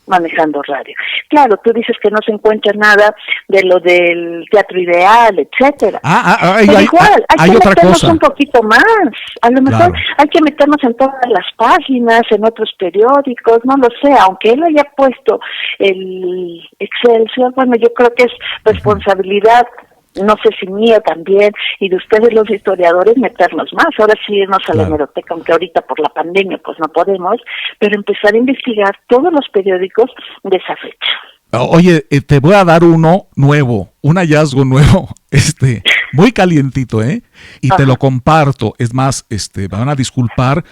manejando radio. Claro, tú dices que no se encuentra nada de lo del teatro ideal, etcétera. Pero igual, hay que meternos un poquito más. A lo mejor hay que meternos en todas las páginas, en otros periódicos, no lo sé, aunque él haya puesto el Excelsior, bueno, yo creo que es responsabilidad, no sé si mía también, y de ustedes los historiadores meternos más. Ahora sí irnos a la hemeroteca, aunque ahorita por la pandemia pues no podemos, pero empezar a investigar todos los periódicos de esa fecha. Oye, te voy a dar uno nuevo, un hallazgo nuevo, muy calientito, y te lo comparto. Es más, me van a disculpar,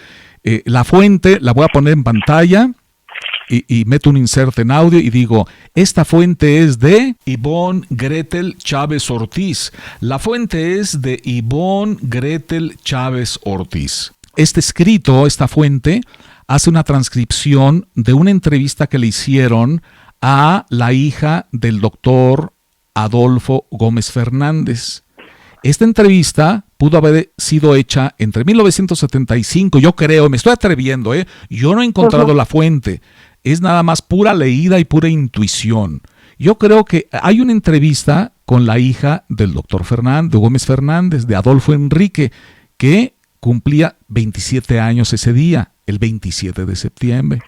la fuente la voy a poner en pantalla. Y meto un insert en audio y digo, esta fuente es de Ivonne Gretel Chávez Ortiz. La fuente es de Ivonne Gretel Chávez Ortiz. Este escrito, esta fuente, hace una transcripción de una entrevista que le hicieron a la hija del doctor Adolfo Gómez Fernández. Esta entrevista pudo haber sido hecha entre 1975, yo creo, me estoy atreviendo, yo no he encontrado la fuente. Es nada más pura leída y pura intuición. Yo creo que hay una entrevista con la hija del doctor Gómez Fernández, de Adolfo Enrique, que cumplía 27 años ese día, el 27 de septiembre.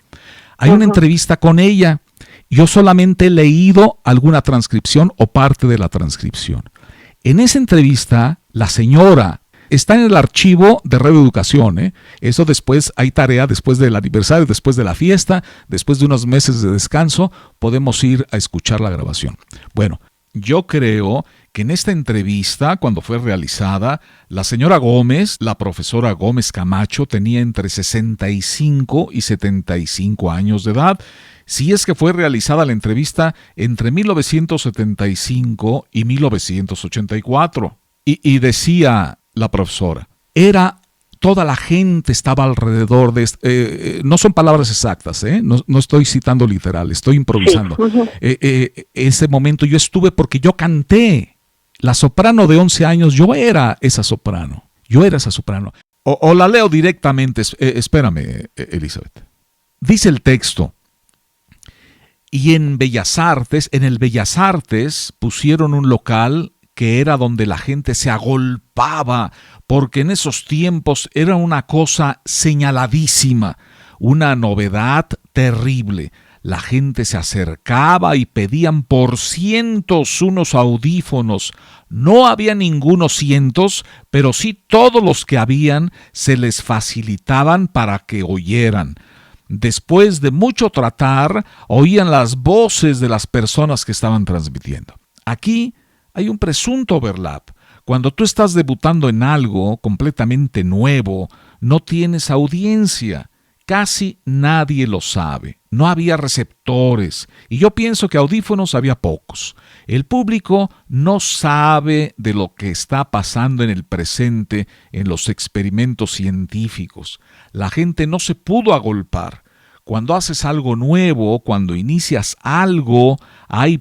Hay una entrevista con ella. Yo solamente he leído alguna transcripción o parte de la transcripción. En esa entrevista, la señora está en el archivo de Radio Educación. Eso después hay tarea, después del aniversario, después de la fiesta, después de unos meses de descanso, podemos ir a escuchar la grabación. Bueno, yo creo que en esta entrevista, cuando fue realizada, la señora Gómez, la profesora Gómez Camacho, tenía entre 65 y 75 años de edad. Si es que fue realizada la entrevista entre 1975 y 1984. Y decía la profesora, toda la gente estaba alrededor de no son palabras exactas, no estoy citando literal, estoy improvisando. Ese momento yo estuve porque yo canté. La soprano de 11 años, yo era esa soprano. O la leo directamente, espérame, Elizabeth. Dice el texto, y en el Bellas Artes pusieron un local que era donde la gente se agolpaba, porque en esos tiempos era una cosa señaladísima, una novedad terrible. La gente se acercaba y pedían por cientos unos audífonos. No había ningunos cientos, pero sí todos los que habían se les facilitaban para que oyeran. Después de mucho tratar, oían las voces de las personas que estaban transmitiendo. Aquí hay un presunto overlap. Cuando tú estás debutando en algo completamente nuevo, no tienes audiencia. Casi nadie lo sabe. No había receptores. Y yo pienso que audífonos había pocos. El público no sabe de lo que está pasando en el presente en los experimentos científicos. La gente no se pudo agolpar. Cuando haces algo nuevo, cuando inicias algo, había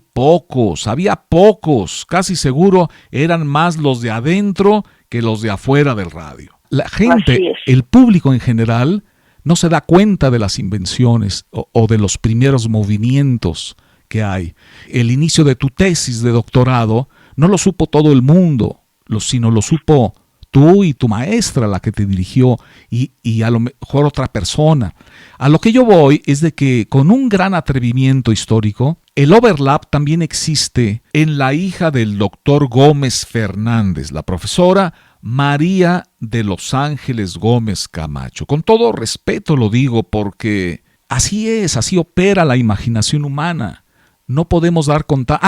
pocos, casi seguro eran más los de adentro que los de afuera del radio. La gente, el público en general, no se da cuenta de las invenciones o de los primeros movimientos que hay. El inicio de tu tesis de doctorado no lo supo todo el mundo, sino lo supo tú y tu maestra, la que te dirigió, y a lo mejor otra persona. A lo que yo voy es de que con un gran atrevimiento histórico, el overlap también existe en la hija del doctor Gómez Fernández, la profesora María de los Ángeles Gómez Camacho. Con todo respeto lo digo porque así es, así opera la imaginación humana. No podemos dar cuenta.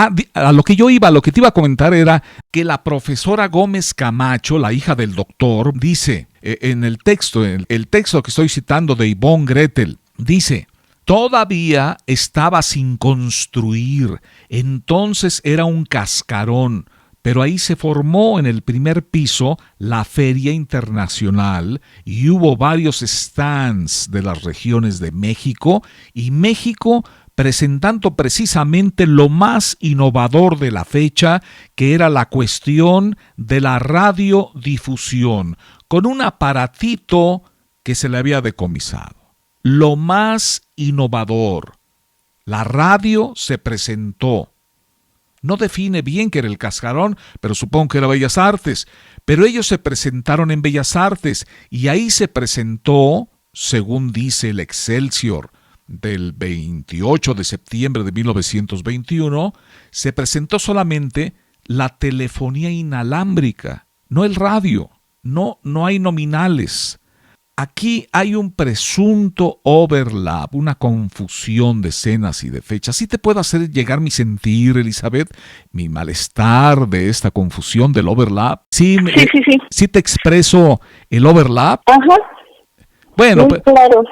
Lo que te iba a comentar era que la profesora Gómez Camacho, la hija del doctor, dice en el texto que estoy citando de Yvonne Gretel, dice: todavía estaba sin construir, entonces era un cascarón, pero ahí se formó en el primer piso la Feria Internacional y hubo varios stands de las regiones de México, y México presentando precisamente lo más innovador de la fecha, que era la cuestión de la radiodifusión, con un aparatito que se le había decomisado. Lo más innovador. La radio se presentó. No define bien qué era el cascarón, pero supongo que era Bellas Artes. Pero ellos se presentaron en Bellas Artes y ahí se presentó, según dice el Excelsior, del 28 de septiembre de 1921, se presentó solamente la telefonía inalámbrica, no el radio, no hay nominales. Aquí hay un presunto overlap, una confusión de escenas y de fechas. ¿Sí te puedo hacer llegar mi sentir, Elizabeth, mi malestar de esta confusión del overlap? Sí. ¿Sí te expreso el overlap? Ajá. Bueno, muy claro.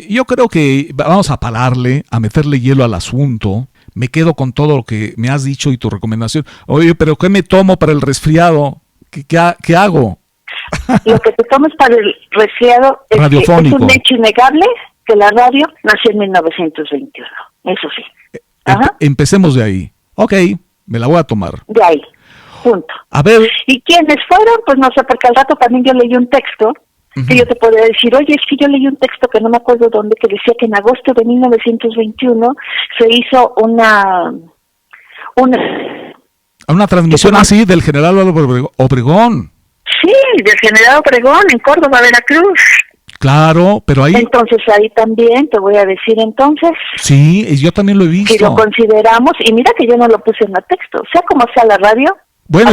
Yo creo que vamos a pararle, a meterle hielo al asunto. Me quedo con todo lo que me has dicho y tu recomendación. Oye, pero ¿qué me tomo para el resfriado? ¿Qué hago? Lo que te tomas para el resfriado es un hecho innegable que la radio nació en 1921. Eso sí. Ajá. Empecemos de ahí. Ok, me la voy a tomar. De ahí, punto. A ver. ¿Y quiénes fueron? Pues no sé, porque al rato también yo leí un texto que yo te podría decir, oye, es que yo leí un texto que no me acuerdo dónde, que decía que en agosto de 1921 se hizo una transmisión así del general Obregón. Sí, del general Obregón en Córdoba, Veracruz. Claro, pero ahí... Entonces ahí también te voy a decir entonces... Sí, yo también lo he visto. Si lo consideramos, y mira que yo no lo puse en el texto, sea como sea la radio... Bueno,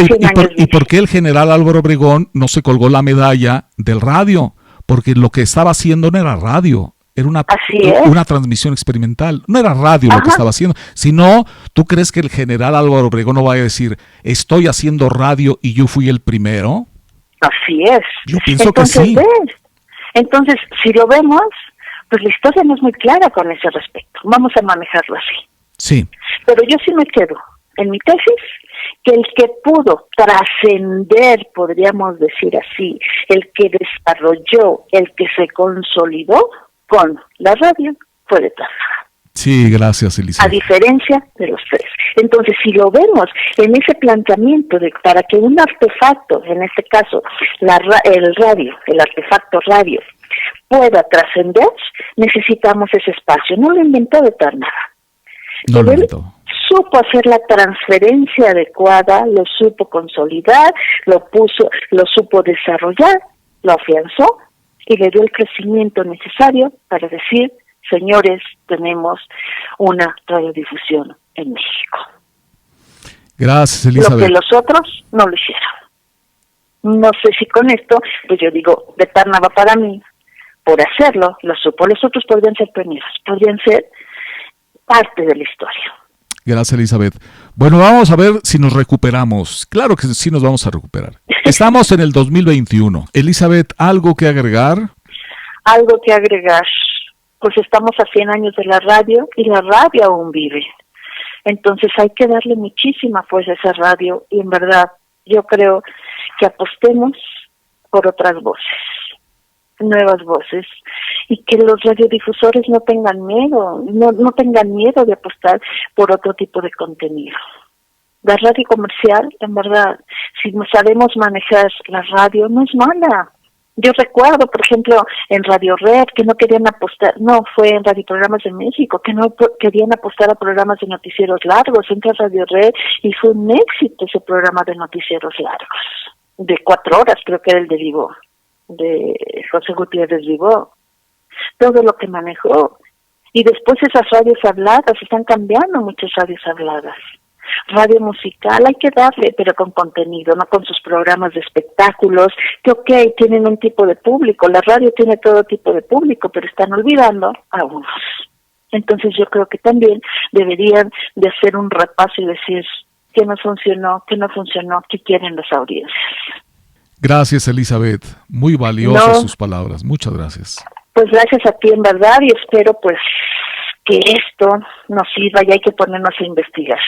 ¿y por qué el general Álvaro Obregón no se colgó la medalla del radio? Porque lo que estaba haciendo no era radio, era una transmisión experimental. No era radio lo que estaba haciendo. Si no, ¿tú crees que el general Álvaro Obregón no va a decir, estoy haciendo radio y yo fui el primero? Así es. Yo pienso que sí. Entonces, si lo vemos, pues la historia no es muy clara con ese respecto. Vamos a manejarlo así. Sí. Pero yo sí me quedo en mi tesis que el que pudo trascender, podríamos decir así, el que desarrolló, el que se consolidó con la radio, fue de Tárnaga. Sí, gracias, Elizabeth. A diferencia de los tres. Entonces, si lo vemos en ese planteamiento de para que un artefacto, en este caso el artefacto radio, pueda trascender, necesitamos ese espacio. No lo inventó de Tárnaga. No lo inventó. Supo hacer la transferencia adecuada, lo supo consolidar, lo supo desarrollar, lo afianzó y le dio el crecimiento necesario para decir, señores, tenemos una radiodifusión en México. Gracias, Elizabeth. Lo que los otros no lo hicieron. No sé si con esto, pues yo digo, de Tárnaga para mí por hacerlo, lo supo. Los otros podrían ser pioneros, podrían ser parte de la historia. Gracias, Elizabeth. Bueno, vamos a ver si nos recuperamos. Claro que sí nos vamos a recuperar. Estamos en el 2021. Elizabeth, ¿algo que agregar? Algo que agregar. Pues estamos a 100 años de la radio y la radio aún vive. Entonces hay que darle muchísima fuerza a esa radio y en verdad yo creo que apostemos por otras voces, nuevas voces, y que los radiodifusores no tengan miedo, no tengan miedo de apostar por otro tipo de contenido. La radio comercial, en verdad, si sabemos manejar la radio, no es mala. Yo recuerdo, por ejemplo, en Radio Red, que no querían apostar, no, fue en Radio Programas de México, que no querían apostar a programas de noticieros largos. Entré a Radio Red y fue un éxito ese programa de noticieros largos, de 4 horas, creo que era el de Vivo, de José Gutiérrez Vivo, todo lo que manejó. Y después esas radios habladas, están cambiando muchas radios habladas. Radio musical hay que darle, pero con contenido, no con sus programas de espectáculos, que tienen un tipo de público, la radio tiene todo tipo de público, pero están olvidando a unos. Entonces yo creo que también deberían de hacer un repaso y decir qué no funcionó, qué quieren las audiencias. Gracias, Elizabeth. Muy valiosas sus palabras. Muchas gracias. Pues gracias a ti, en verdad, y espero pues que esto nos sirva y hay que ponernos a investigar.